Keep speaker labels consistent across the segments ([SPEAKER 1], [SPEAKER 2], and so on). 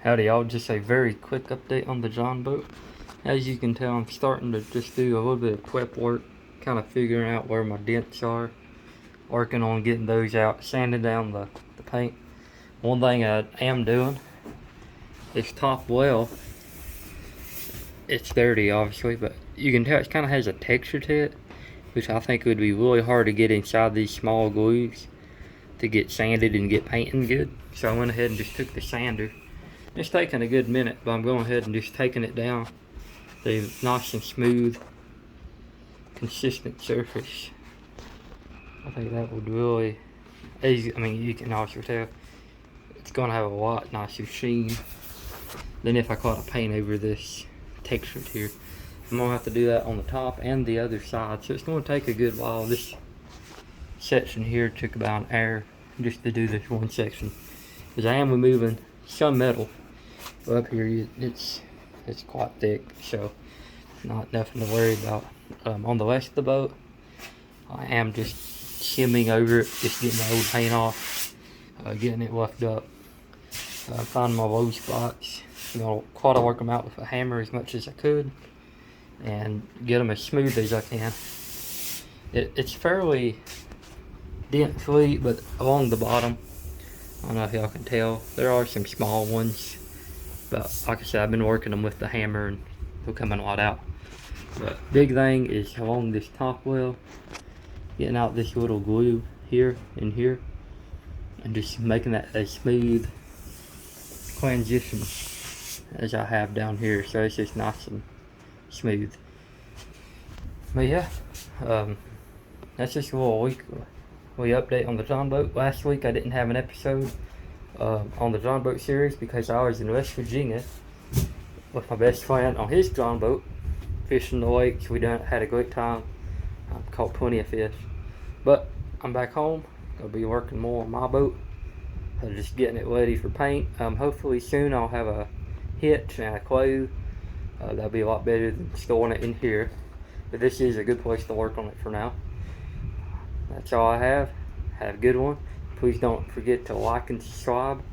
[SPEAKER 1] Howdy y'all, just a very quick update on the John boat. As you can tell, I'm starting to just do a little bit of prep work, kind of figuring out where my dents are, working on getting those out, sanding down the paint. One thing I am doing, this top well, it's dirty obviously, but you can tell it kind of has a texture to it, which I think would be really hard to get inside these small glues to get sanded and get painting good. So I went ahead and just took the sander. It's taking a good minute, but I'm going ahead and just taking it down. The nice and smooth, consistent surface. I think that would really, you can also tell, it's gonna have a lot nicer sheen than if I caught a paint over this textured here. I'm gonna have to do that on the top and the other side, so it's gonna take a good while. This section here took about an hour just to do this one section, because I am removing some metal. Up here it's quite thick, so not nothing to worry about. On the rest of the boat, I am just shimming over it, just getting the old paint off, getting it roughed up, finding my low spots. I'm gonna try to work them out with a hammer as much as I could and get them as smooth as I can. It's fairly dent free, but along the bottom, I don't know if y'all can tell, there are some small ones. But like I said, I've been working them with the hammer and they'll come in a lot out. But big thing is along this top well, getting out this little glue here and here, and just making that a smooth transition as I have down here, so it's just nice and smooth. But yeah, that's just a little weekly update on the John boat. Last week I didn't have an episode on the John boat series because I was in West Virginia with my best friend on his John boat, fishing the lakes. We had a great time, caught plenty of fish. But I'm back home, gonna be working more on my boat, just getting it ready for paint. Hopefully soon I'll have a hitch and a clothe. That'll be a lot better than storing it in here, but this is a good place to work on it for now. That's all I have. Have a good one. Please don't forget to like and subscribe.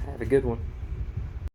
[SPEAKER 1] Have a good one.